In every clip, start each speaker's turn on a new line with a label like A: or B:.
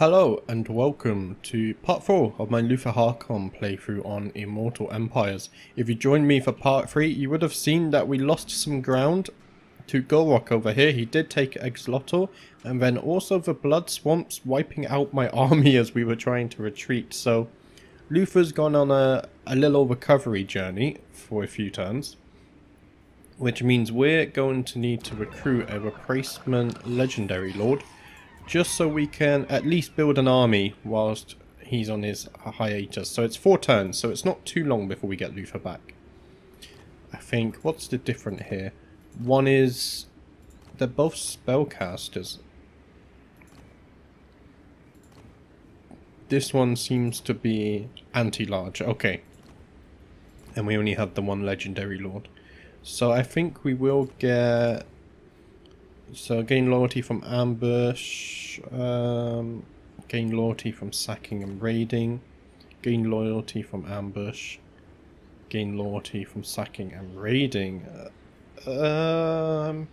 A: Hello and welcome to part 4 of my Luthor Harkon playthrough on Immortal Empires. If you joined me for part 3, you would have seen that we lost some ground to Golrock over here. He did take Luthor, and then also the Blood Swamps wiping out my army as we were trying to retreat. So Luthor's gone on a little recovery journey for a few turns, which means we're going to need to recruit a replacement legendary lord, just so we can at least build an army whilst he's on his hiatus. So it's 4 turns, so it's not too long before we get Luthor back. I think, what's the difference here? One is, they're both spellcasters. This one seems to be anti-large, okay. And we only have the one legendary lord. So I think we will get... So gain loyalty from ambush, gain loyalty from sacking and raiding, gain loyalty from ambush, gain loyalty from sacking and raiding. I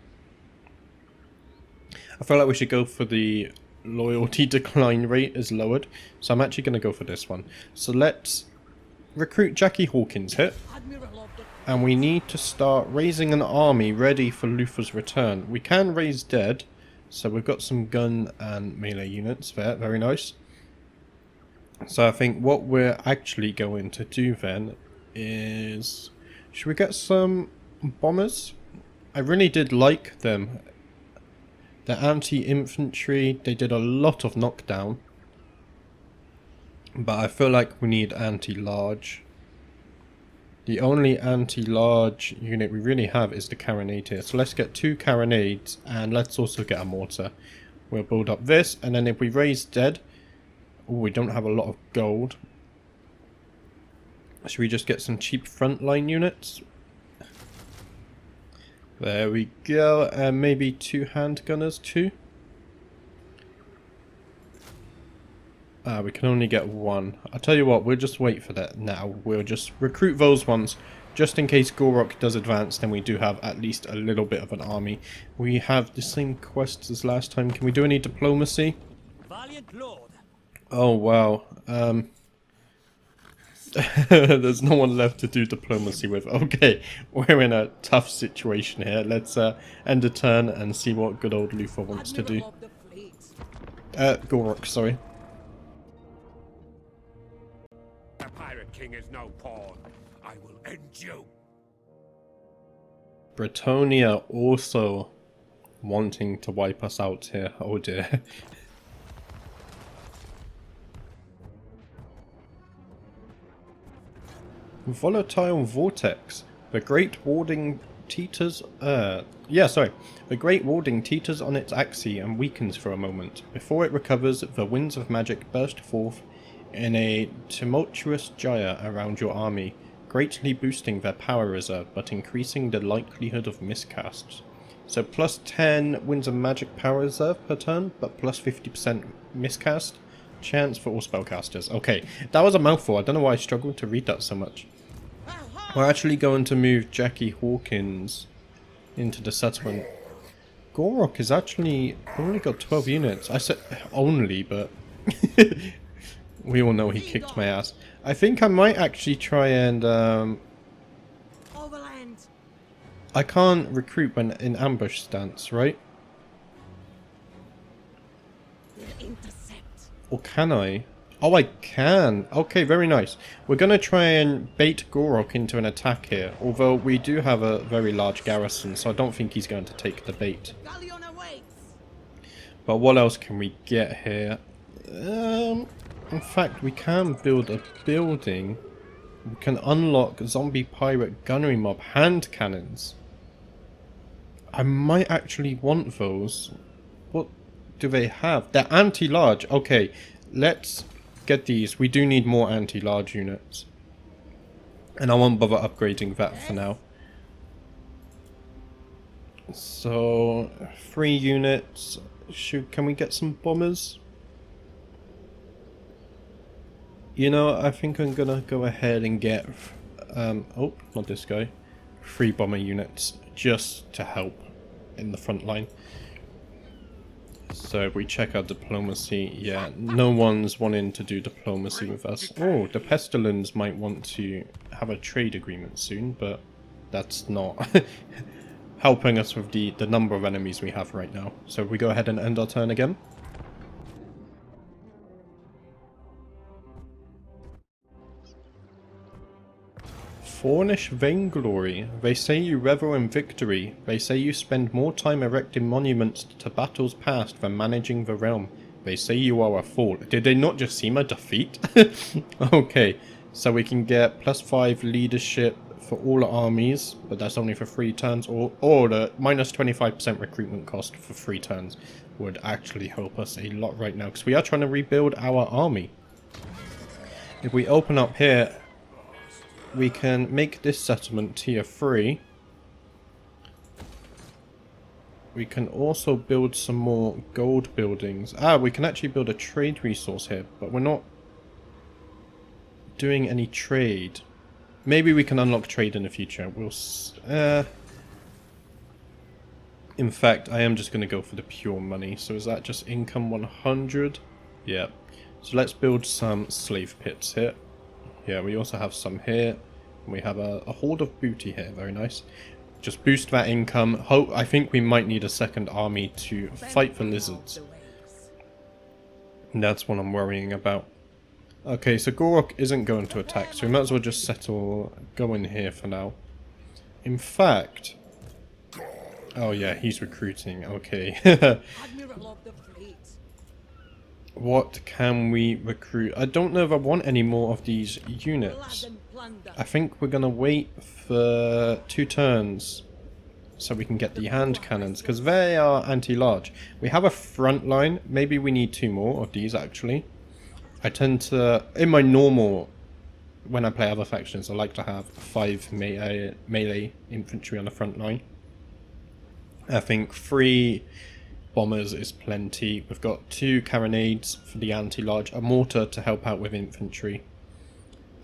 A: feel like we should go for the loyalty decline rate is lowered, so I'm actually going to go for this one. So let's recruit Jackie Hawkins here. And we need to start raising an army ready for Luthor's return. We can raise dead, so we've got some gun and melee units there, very nice. So I think what we're actually going to do then is... Should we get some bombers? I really did like them. They're anti-infantry, they did a lot of knockdown. But I feel like we need anti-large. The only anti-large unit we really have is the carronade here. So let's get 2 carronades and let's also get a mortar. We'll build up this, and then if we raise dead... Oh, we don't have a lot of gold. Should we just get some cheap frontline units? There we go, and maybe 2 handgunners too. We can only get 1. I'll tell you what, we'll just wait for that now. We'll just recruit those ones. Just in case Golrock does advance, then we do have at least a little bit of an army. We have the same quests as last time. Can we do any diplomacy?
B: Valiant Lord.
A: Oh, wow. There's no one left to do diplomacy with. Okay, we're in a tough situation here. Let's end a turn and see what good old Luthor wants to do. Golrock, sorry.
B: King is no pawn. I will end you.
A: Bretonia also wanting to wipe us out here. Oh dear. Volatile Vortex. The Great Warding teeters... The Great Warding teeters on its axis and weakens for a moment. Before it recovers, the winds of magic burst forth in a tumultuous gyre around your army, greatly boosting their power reserve, but increasing the likelihood of miscasts. So plus 10 winds of magic power reserve per turn, but plus 50% miscast chance for all spellcasters. Okay, that was a mouthful. I don't know why I struggled to read that so much. We're actually going to move Jackie Hawkins into the settlement. Golrock has actually only got 12 units. I said only, but... We all know he kicked my ass. I think I might actually try and...
B: Overland.
A: I can't recruit when in ambush stance, right?
B: Intercept.
A: Or can I? Oh, I can. Okay, very nice. We're going to try and bait Golrock into an attack here. Although we do have a very large garrison, so I don't think he's going to take the bait. But what else can we get here? In fact, we can build a building. We can unlock zombie pirate gunnery mob hand cannons. I might actually want those. What do they have? They're anti-large. Okay, let's get these. We do need more anti-large units. And I won't bother upgrading that for now. So, 3 units. Can we get some bombers? You know, I think I'm gonna go ahead and get, oh, not this guy, 3 bomber units, just to help in the front line. So if we check our diplomacy, yeah, no one's wanting to do diplomacy with us. Oh, the Pestilens might want to have a trade agreement soon, but that's not helping us with the number of enemies we have right now. So if we go ahead and end our turn again. Faunish vainglory. They say you revel in victory. They say you spend more time erecting monuments to battles past than managing the realm. They say you are a fool. Did they not just seem a defeat? Okay, so we can get +5 leadership for all armies, but that's only for 3 turns, or the minus 25% recruitment cost for 3 turns would actually help us a lot right now, because we are trying to rebuild our army. If we open up here, we can make this settlement tier 3. We can also build some more gold buildings. We can actually build a trade resource here, but we're not doing any trade. Maybe we can unlock trade in the future. We'll in fact, I am just going to go for the pure money. So is that just income 100? Yeah. So let's build some slave pits here. Yeah, we also have some here. And we have a hoard of booty here. Very nice. Just boost that income. I think we might need a second army to fight the lizards. And that's what I'm worrying about. Okay, so Gorok isn't going to attack, so we might as well just go in here for now. In fact... Oh yeah, he's recruiting. Okay. What can we recruit? I don't know if I want any more of these units. I think we're going to wait for 2 turns so we can get the hand cannons, because they are anti-large. We have a front line. Maybe we need 2 more of these, actually. I tend to, in my normal, when I play other factions, I like to have 5 melee infantry on the front line. I think 3 bombers is plenty. We've got 2 carronades for the anti-large, a mortar to help out with infantry.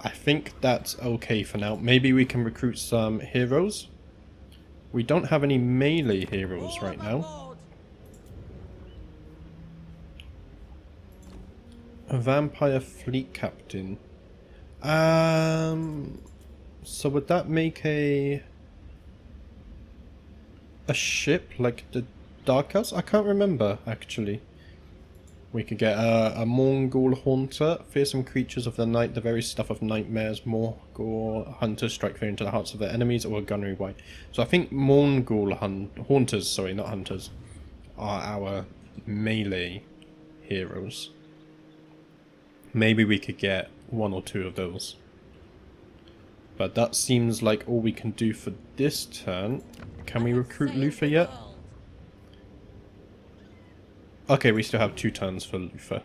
A: I think that's okay for now. Maybe we can recruit some heroes. We don't have any melee heroes right now. A vampire fleet captain. So would that make a ship like the Dark House? I can't remember, actually. We could get a Mongol Haunter, fearsome creatures of the night, the very stuff of nightmares. Mongol Hunters strike fear into the hearts of their enemies, or a gunnery white. So I think Mongol Haunters, sorry, not Hunters, are our melee heroes. Maybe we could get 1 or 2 of those. But that seems like all we can do for this turn. Can we recruit Luthor yet? Okay, we still have 2 turns for Luthor.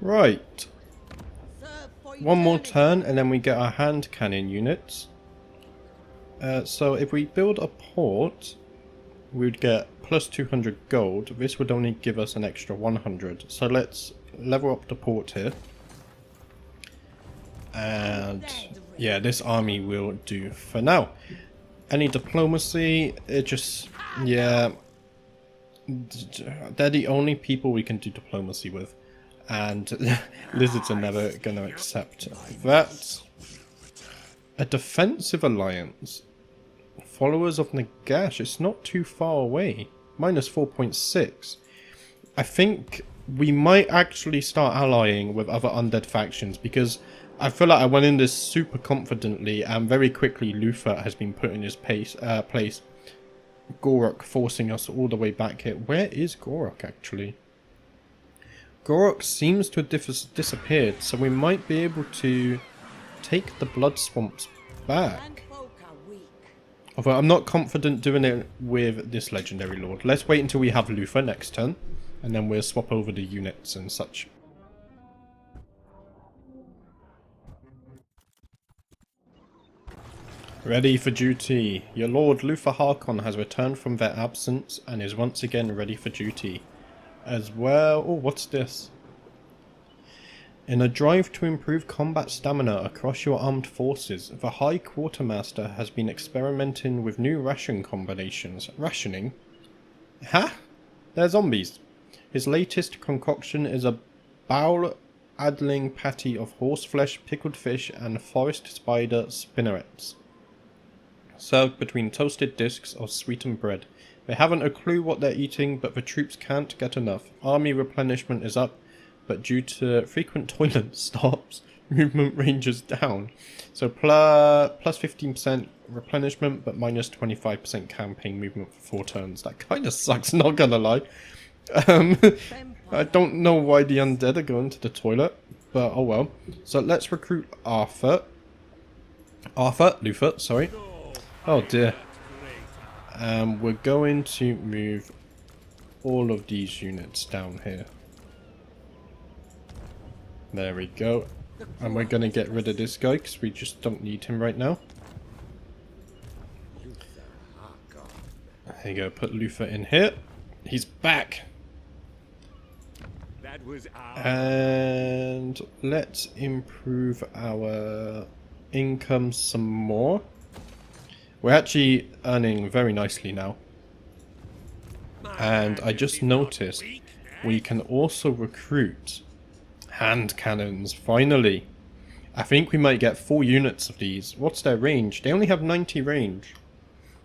A: Right. 1 more turn and then we get our hand cannon units. So if we build a port, we would get plus 200 gold. This would only give us an extra 100. So let's level up the port here. And yeah, this army will do for now. Any diplomacy, it just, yeah, they're the only people we can do diplomacy with. And lizards are never going to accept that. A defensive alliance. Followers of Nagash, it's not too far away. Minus 4.6. I think we might actually start allying with other undead factions, because I feel like I went in this super confidently and very quickly Luthor has been put in his place. Gorok forcing us all the way back here. Where is Gorok actually? Gorok seems to have disappeared, so we might be able to take the blood swamps back. Although I'm not confident doing it with this legendary lord. Let's wait until we have Luthor next turn, and then we'll swap over the units and such. Ready for duty. Your lord Luthor Harkon has returned from their absence and is once again ready for duty. As well... Oh, what's this? In a drive to improve combat stamina across your armed forces, the High Quartermaster has been experimenting with new ration combinations. Rationing? Huh? They're zombies. His latest concoction is a bowel-addling patty of horseflesh, pickled fish, and forest spider spinnerets, served between toasted discs of sweetened bread. They haven't a clue what they're eating, but the troops can't get enough. Army replenishment is up, but due to frequent toilet stops, movement range is down. So plus 15% replenishment, but minus 25% campaign movement for 4 turns. That kind of sucks, not gonna lie. I don't know why the undead are going to the toilet, but oh well. So let's recruit Luthor, sorry. Oh dear. We're going to move all of these units down here. There we go. And we're going to get rid of this guy because we just don't need him right now. There you go, put Luthor in here. He's back! And let's improve our income some more. We're actually earning very nicely now. And I just noticed we can also recruit hand cannons, finally. I think we might get 4 units of these. What's their range? They only have 90 range.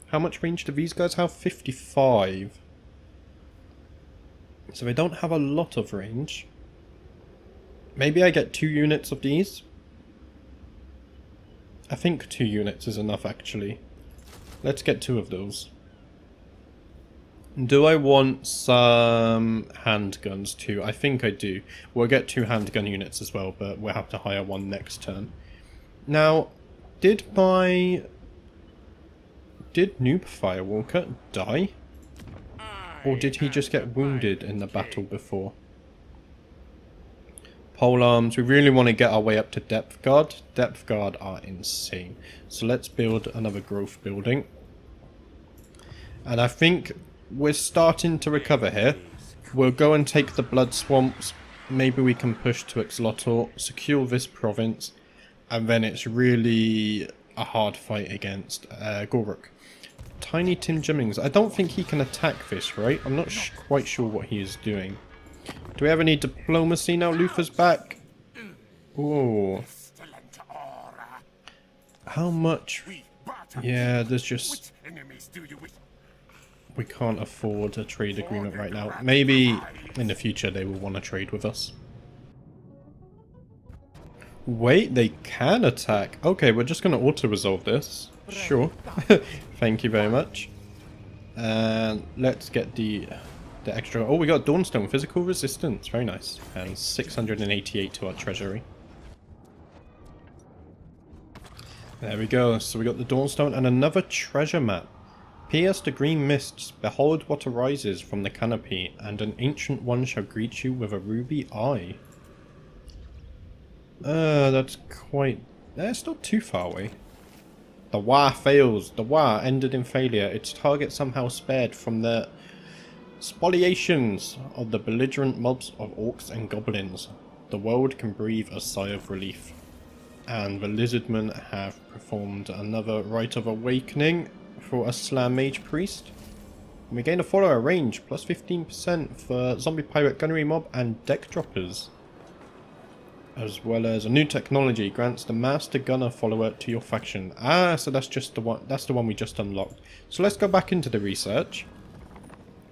A: How much range do these guys have? 55. So they don't have a lot of range. Maybe I get 2 units of these. I think 2 units is enough actually. Let's get 2 of those. Do I want some handguns too? I think I do. We'll get 2 handgun units as well, but we'll have to hire 1 next turn. Now, did Noob Firewalker die? Or did he just get wounded in the battle before? Pole arms. We really want to get our way up to depth guard. Depth guard are insane. So let's build another growth building. And I think we're starting to recover here. We'll go and take the blood swamps. Maybe we can push to Luthor, secure this province, and then it's really a hard fight against Goruk. Tiny Tim Jemmings. I don't think he can attack this, right? I'm not quite sure what he is doing. Do we have any diplomacy now? Luthor's back. Ooh. How much? Yeah, there's just... We can't afford a trade agreement right now. Maybe in the future they will want to trade with us. Wait, they can attack. Okay, we're just going to auto-resolve this. Sure. Thank you very much. And let's get the extra... Oh, we got Dawnstone. Physical resistance. Very nice. And 688 to our treasury. There we go. So we got the Dawnstone and another treasure map. Pierce the green mists, behold what arises from the canopy, and an ancient one shall greet you with a ruby eye. That's quite... It's not too far away. The War fails. The War ended in failure. Its target somehow spared from the spoliations of the belligerent mobs of orcs and goblins. The world can breathe a sigh of relief. And the lizardmen have performed another rite of awakening for a Slam Mage Priest. And we gain a follower range, plus 15% for Zombie Pirate Gunnery Mob and Deck Droppers. As well as a new technology, grants the Master Gunner follower to your faction. Ah, so that's just the one, that's the one we just unlocked. So let's go back into the research.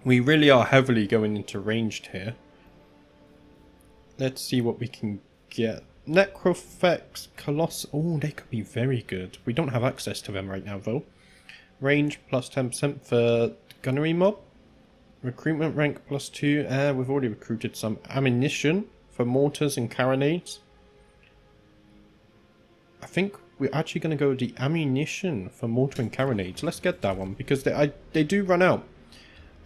A: We really are heavily going into ranged here. Let's see what we can get. Necrofex, Coloss. Oh, they could be very good. We don't have access to them right now though. Range plus 10% for Gunnery Mob. Recruitment rank plus 2. We've already recruited some. Ammunition for mortars and carronades. I think we're actually going to go with the ammunition for mortar and carronades. Let's get that one because they do run out.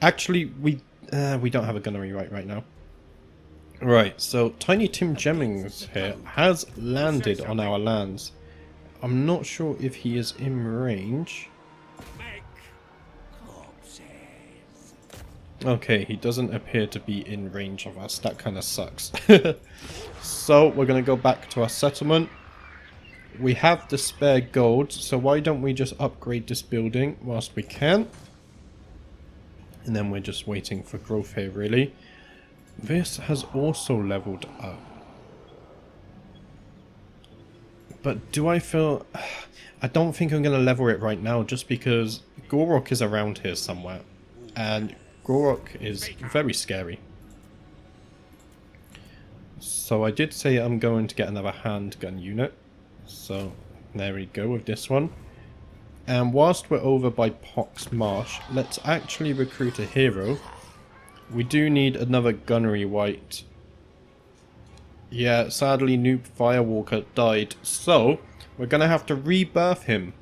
A: Actually, we don't have a gunnery right now. Right, so Tiny Tim Jemmings here has landed on our lands. I'm not sure if he is in range. Okay, he doesn't appear to be in range of us. That kind of sucks. So, we're going to go back to our settlement. We have the spare gold, so why don't we just upgrade this building whilst we can? And then we're just waiting for growth here, really. This has also leveled up. But do I feel... I don't think I'm going to level it right now, just because Gorok is around here somewhere. And Gorok is very scary. So I did say I'm going to get another handgun unit. So there we go with this one. And whilst we're over by Pox Marsh, let's actually recruit a hero. We do need another gunnery wight. Yeah, sadly Noob Firewalker died, so we're going to have to rebirth him.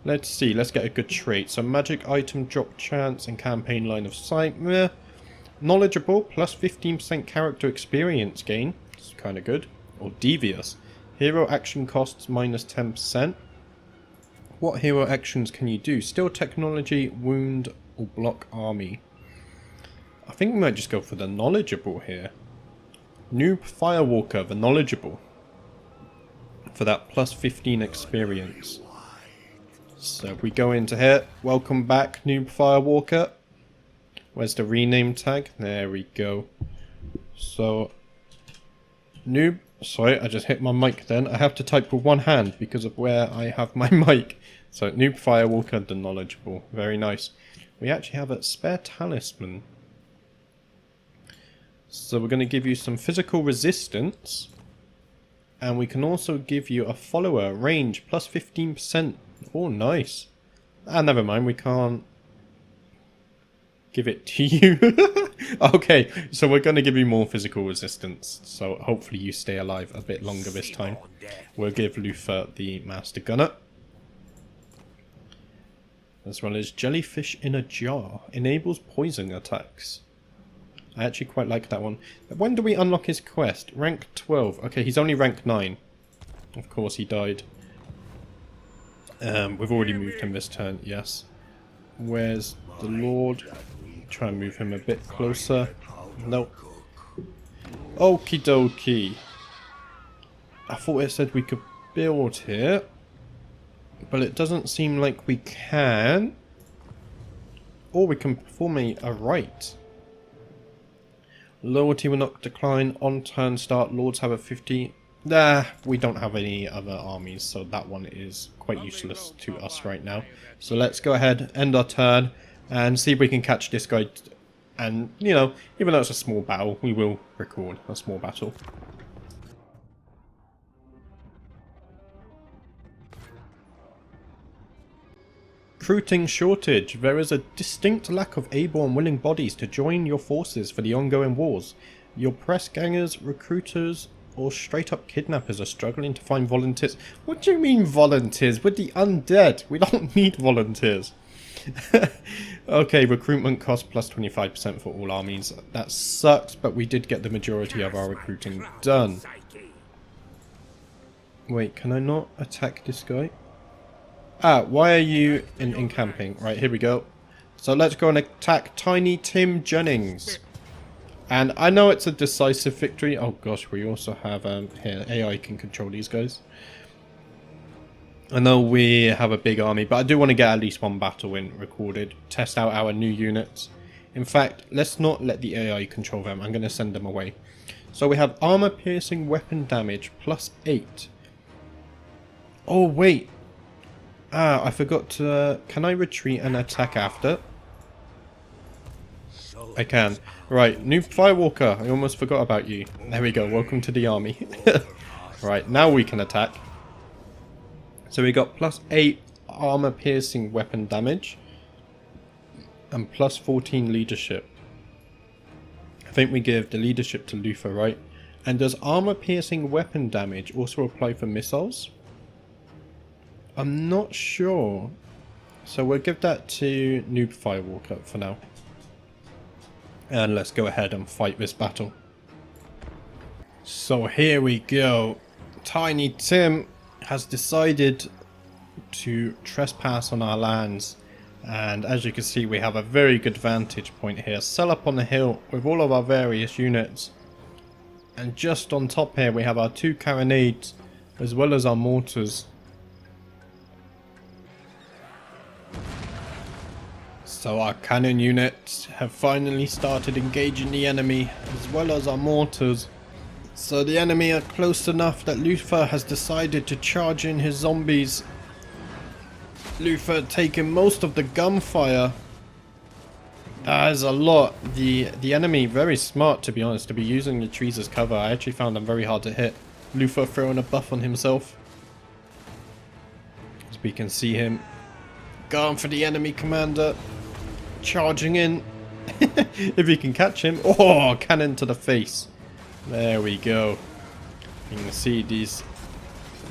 A: Let's see, let's get a good trait. So magic item drop chance and campaign line of sight. Meh. Knowledgeable, plus 15% character experience gain. It's kind of good. Or devious. Hero action costs minus 10%. What hero actions can you do? Steal technology, wound, or block army. I think we might just go for the knowledgeable here. Noob Firewalker, the knowledgeable. For that plus 15 experience. So if we go into here, welcome back Noob Firewalker. Where's the rename tag? There we go. So, Noob, sorry, I just hit my mic then. I have to type with one hand because of where I have my mic. So, Noob Firewalker, the knowledgeable. Very nice. We actually have a spare talisman. So we're going to give you some physical resistance. And we can also give you a follower, range, plus 15%. Oh, nice. Ah, never mind, we can't give it to you. Okay, so we're going to give you more physical resistance. So hopefully you stay alive a bit longer this time. We'll give Luthor the Master Gunner. As well as Jellyfish in a Jar. Enables poison attacks. I actually quite like that one. When do we unlock his quest? Rank 12. Okay, he's only rank 9. Of course he died. We've already moved him this turn, yes. Where's the Lord? Try and move him a bit closer. Nope. Okie dokie. I thought it said we could build here. But it doesn't seem like we can. Or we can perform a rite. Loyalty will not decline. On turn start, Lords have a 50. Nah, we don't have any other armies, so that one is quite useless to us right now. So let's go ahead, end our turn, and see if we can catch this guy. And, you know, even though it's a small battle, we will record a small battle. Recruiting shortage. There is a distinct lack of able and willing bodies to join your forces for the ongoing wars. Your press gangers, recruiters, or straight up kidnappers are struggling to find volunteers. What do you mean volunteers? We're the undead. We don't need volunteers. Okay, recruitment cost plus 25% for all armies. That sucks, but we did get the majority of our recruiting done. Wait, can I not attack this guy? Ah, why are you in camping? Right, here we go. So let's go and attack Tiny Tim Jennings. And I know it's a decisive victory. Oh gosh, we also have here, AI can control these guys. I know we have a big army, but I do want to get at least one battle win recorded. Test out our new units. In fact, let's not let the AI control them. I'm going to send them away. So we have armor piercing weapon damage plus 8. Oh wait. Ah, I forgot to... can I retreat and attack after? I can. Right, Noob Firewalker, I almost forgot about you. There we go, welcome to the army. Right, now we can attack. So we got plus 8 armor piercing weapon damage. And plus 14 leadership. I think we give the leadership to Luthor, right? And does armor piercing weapon damage also apply for missiles? I'm not sure. So we'll give that to Noob Firewalker for now. And let's go ahead and fight this battle. So here we go. Tiny Tim has decided to trespass on our lands. And as you can see, we have a very good vantage point here. Set up on the hill with all of our various units. And just on top here we have our 2 carronades as well as our mortars. So our cannon units have finally started engaging the enemy as well as our mortars. So the enemy are close enough that Luthor has decided to charge in his zombies. Luthor taking most of the gunfire. That is a lot. The enemy, very smart to be honest, to be using the trees as cover. I actually found them very hard to hit. Luthor throwing a buff on himself. As we can see him going for the enemy commander. Charging in. If he can catch him. Oh, cannon to the face. There we go. You can see these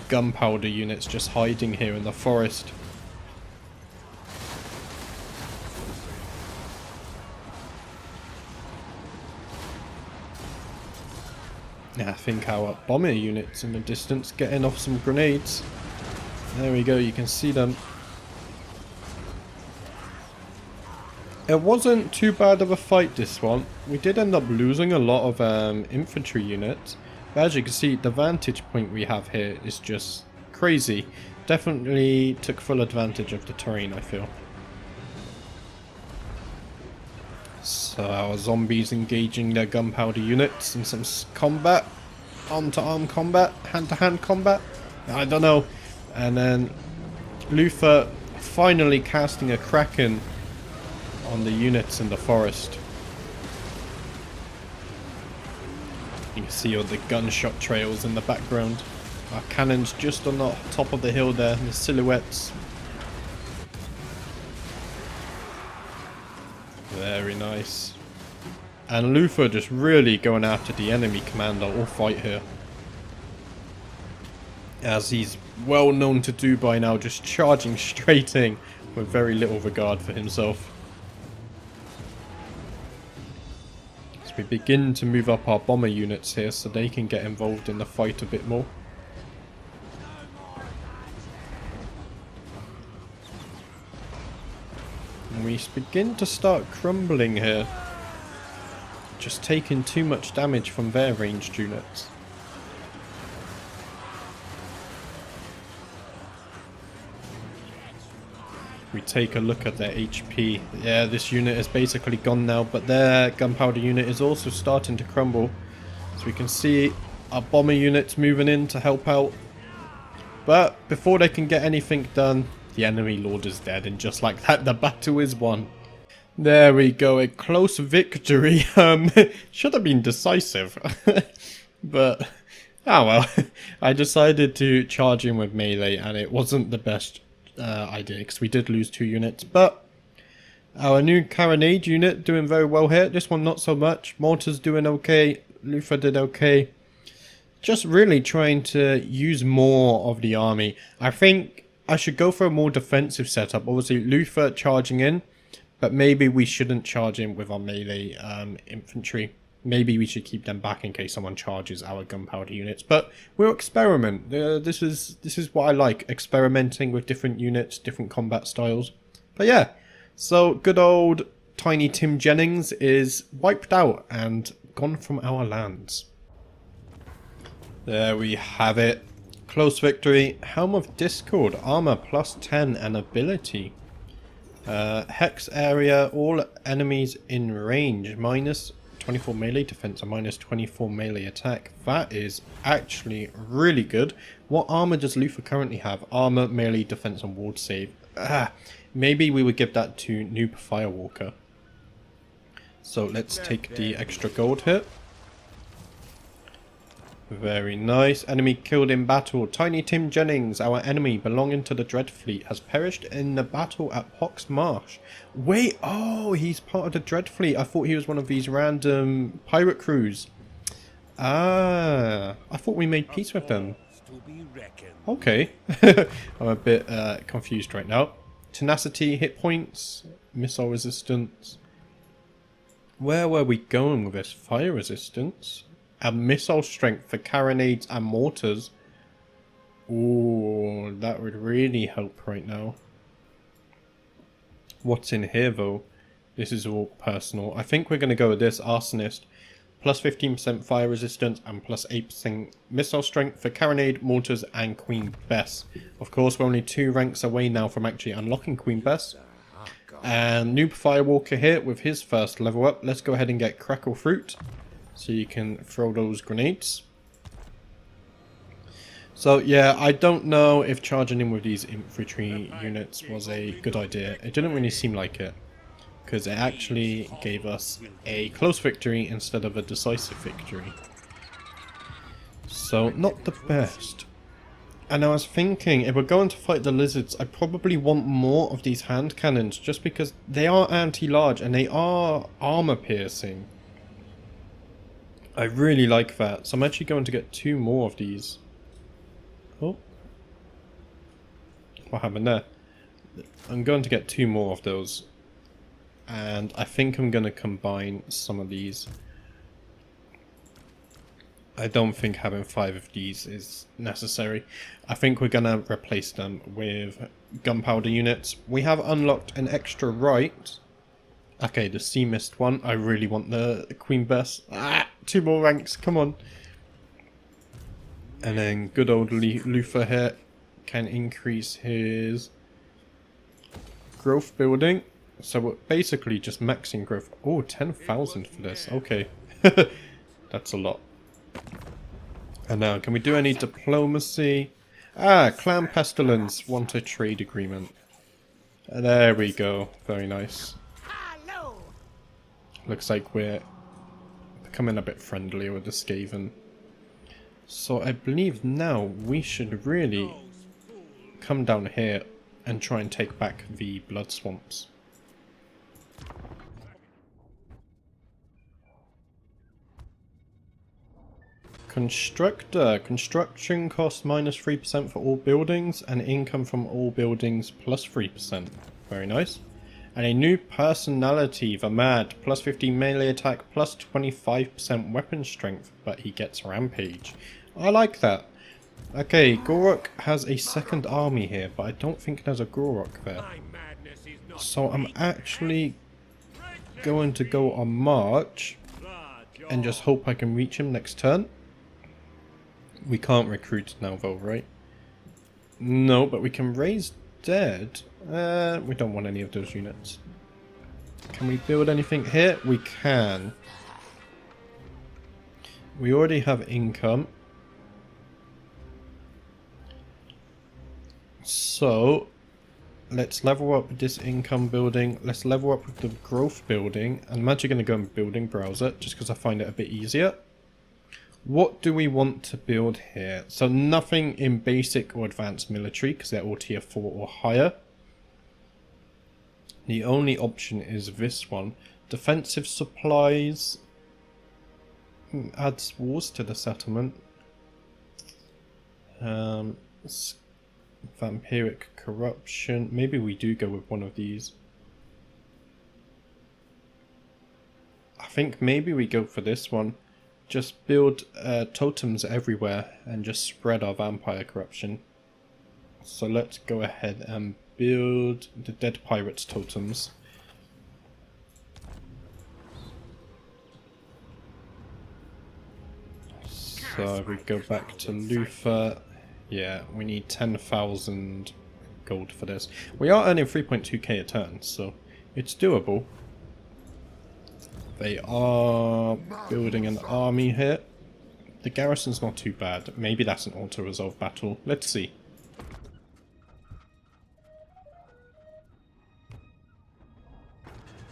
A: gunpowder units just hiding here in the forest. I think our bomber units in the distance getting off some grenades. There we go, you can see them. It wasn't too bad of a fight, this one. We did end up losing a lot of infantry units. But as you can see, the vantage point we have here is just crazy. Definitely took full advantage of the terrain, I feel. So our zombies engaging their gunpowder units in some combat. Arm-to-arm combat, hand-to-hand combat. I don't know. And then Luthor finally casting a Kraken on the units in the forest. You can see all the gunshot trails in the background. Our cannons just on the top of the hill there, the silhouettes. Very nice. And Luthor just really going after the enemy commander all fight here. As he's well known to do by now, just charging straight in with very little regard for himself. As we begin to move up our bomber units here so they can get involved in the fight a bit more. And we begin to start crumbling here. Just taking too much damage from their ranged units. We take a look at their HP. Yeah, this unit is basically gone now, but their gunpowder unit is also starting to crumble. So we can see our bomber units moving in to help out. But before they can get anything done, the enemy lord is dead, and just like that, the battle is won. There we go, a close victory. Should have been decisive. But, oh well. I decided to charge in with melee and it wasn't the best idea because we did lose 2 units. But our new carronade unit doing very well here. This one not so much. Mortar's doing okay. Luthor did okay. Just really trying to use more of the army. I think I should go for a more defensive setup. Obviously Luthor charging in. But maybe we shouldn't charge in with our melee infantry. Maybe we should keep them back in case someone charges our gunpowder units. But we'll experiment. This is what I like. Experimenting with different units, different combat styles. But yeah. So good old Tiny Tim Jennings is wiped out and gone from our lands. There we have it. Close victory. Helm of Discord. Armor +10 and ability. Hex area, all enemies in range, -24 melee defense and -24 melee attack. That is actually really good. What armor does Luthor currently have? Armor, melee defense and ward save. Maybe we would give that to Noob Firewalker. So let's take the extra gold here. Very nice. Enemy killed in battle. Tiny Tim Jennings, our enemy belonging to the Dread Fleet, has perished in the battle at Pox Marsh. Wait, oh, he's part of the Dread Fleet. I thought he was one of these random pirate crews. Ah, I thought we made peace with them. Okay. I'm a bit confused right now. Tenacity, hit points, missile resistance. Where were we going with this? Fire resistance? And missile strength for carronades and mortars. Ooh, that would really help right now. what's in here though. This is all personal. I think we're going to go with this Arsonist. Plus 15% fire resistance and plus 8% missile strength for Carronade, Mortars and Queen Bess. Of course, we're only 2 ranks away now from actually unlocking Queen Bess. And Noob Firewalker here with his first level up. Let's go ahead and get Crackle Fruit so you can throw those grenades. So yeah, I don't know if charging in with these infantry units was a good idea. It didn't really seem like it, because it actually gave us a close victory instead of a decisive victory. So not the best. And I was thinking, if we're going to fight the lizards, I probably want more of these hand cannons, just because they are anti-large and they are armor piercing. I really like that, so I'm actually going to get 2 more of these. Oh. What happened there? I'm going to get 2 more of those. And I think I'm going to combine some of these. I don't think having 5 of these is necessary. I think we're going to replace them with gunpowder units. We have unlocked an extra right. Okay, the Sea Mist one. I really want the Queen Bess. 2 more ranks, come on. And then good old Luthor here can increase his growth building. So we're basically just maxing growth. Oh, 10,000 for this. Okay. That's a lot. And now, can we do any diplomacy? Clan Pestilence want a trade agreement. There we go. Very nice. Looks like we're becoming a bit friendlier with the Skaven. So I believe now we should really come down here and try and take back the Blood Swamps. Constructor. Construction cost minus 3% for all buildings and income from all buildings plus 3%. Very nice. And a new personality, the Mad. Plus 15 melee attack, plus 25% weapon strength, but he gets Rampage. I like that. Okay, Gorok has a second army here, but I don't think there's a Gorok there. So I'm actually going to go on march and just hope I can reach him next turn. We can't recruit now though, right? No, but we can raise dead. We don't want any of those units. Can we build anything here? We can. We already have income. So, let's level up this income building. Let's level up with the growth building. And I'm actually going to go in building browser just because I find it a bit easier. What do we want to build here? So nothing in basic or advanced military because they're all tier 4 or higher. The only option is this one. Defensive supplies. Adds wars to the settlement. Vampiric corruption. Maybe we do go with one of these. I think maybe we go for this one. Just build totems everywhere and just spread our vampire corruption. So let's go ahead and build the Dead Pirates totems. So if we go back to Luthor, yeah, we need 10,000 gold for this. We are earning 3.2k a turn, so it's doable. They are building an army here. The garrison's not too bad. Maybe that's an auto-resolve battle. Let's see.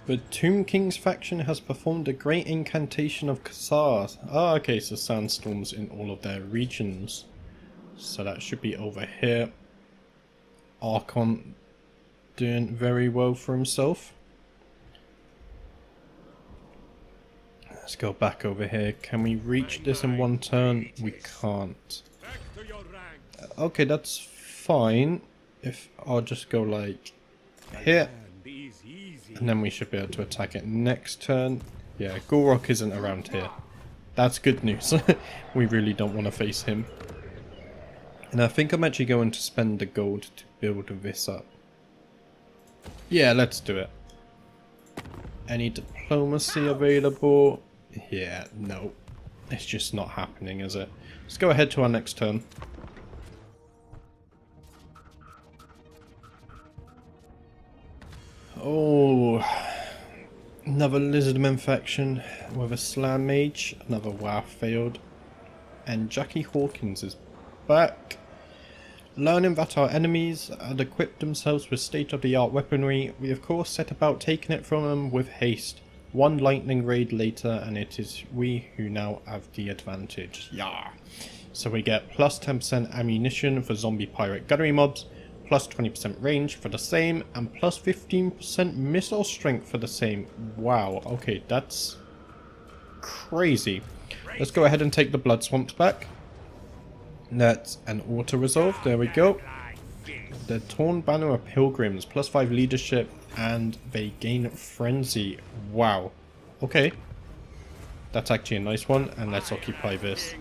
A: The Tomb King's faction has performed a great incantation of Khazars. Ah, okay, so sandstorms in all of their regions. So that should be over here. Harkon doing very well for himself. Let's go back over here. Can we reach this in one turn? We can't. Okay, that's fine. If I'll just go like here. And then we should be able to attack it next turn. Yeah, Gorok isn't around here. That's good news. We really don't want to face him. And I think I'm actually going to spend the gold to build this up. Yeah, let's do it. Any diplomacy available? Yeah, no. It's just not happening, is it? Let's go ahead to our next turn. Oh, another Lizardman faction with a Slam Mage, another WAF failed, and Jackie Hawkins is back. Learning that our enemies had equipped themselves with state-of-the-art weaponry, we of course set about taking it from them with haste. One lightning raid later and it is we who now have the advantage. Yeah. So we get plus 10% ammunition for zombie pirate gunnery mobs, plus 20% range for the same, and plus 15% missile strength for the same. Wow, okay, that's crazy. Let's go ahead and take the blood swamps back. That's an auto resolve, there we go. The Torn Banner of Pilgrims, plus 5 leadership, and they gain frenzy. Wow. Okay. That's actually a nice one, and let's occupy this.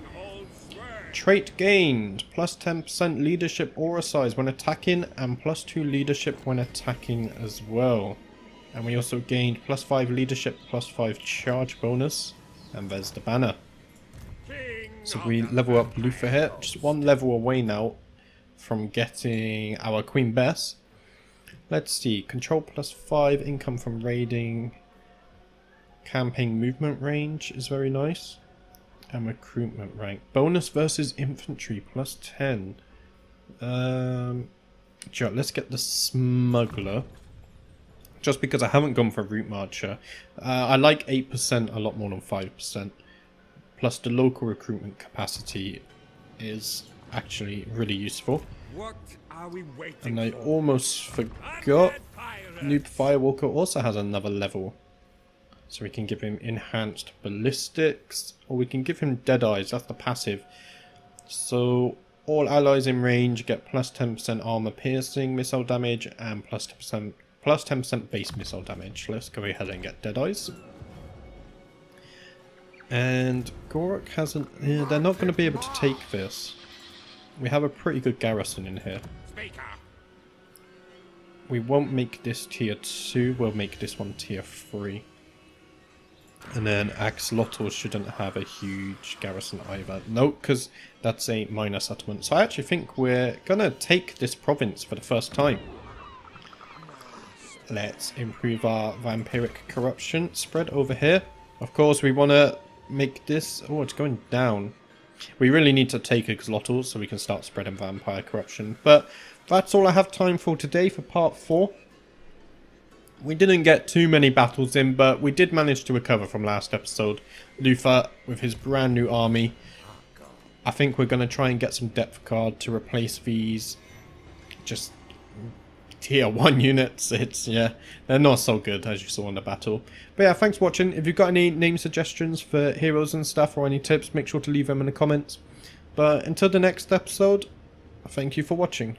A: Trait gained, plus 10% leadership aura size when attacking, and plus 2 leadership when attacking as well. And we also gained plus 5 leadership, plus 5 charge bonus, and there's the banner. So we level up Luthor here, just one level away now from getting our Queen Bess. Let's see, control plus 5, income from raiding, campaign movement range is very nice, and recruitment rank. Bonus versus infantry plus 10. Sure, let's get the smuggler, just because I haven't gone for route marcher. I like 8% a lot more than 5%. Plus the local recruitment capacity is actually really useful.
B: What are we waiting
A: And I
B: for?
A: almost forgot, Noob Firewalker also has another level. So we can give him enhanced ballistics, or we can give him dead eyes, that's the passive. So all allies in range get plus 10% armor piercing missile damage and plus 10% base missile damage. Let's go ahead and get dead eyes. And Gorok hasn't... Yeah, they're not going to be able to take this. We have a pretty good garrison in here. We won't make this tier 2, we'll make this one tier 3. And then Axolotl shouldn't have a huge garrison either. No, because that's a minor settlement. So I actually think we're going to take this province for the first time. Let's improve our vampiric corruption spread over here. Of course, we want to make this... Oh, it's going down. We really need to take Axolotl so we can start spreading vampire corruption. But that's all I have time for today for part 4. We didn't get too many battles in, but we did manage to recover from last episode. Luthor with his brand new army. I think we're going to try and get some depth card to replace these just tier 1 units. Yeah, they're not so good as you saw in the battle. But yeah, thanks for watching. If you've got any name suggestions for heroes and stuff or any tips, make sure to leave them in the comments. But until the next episode, thank you for watching.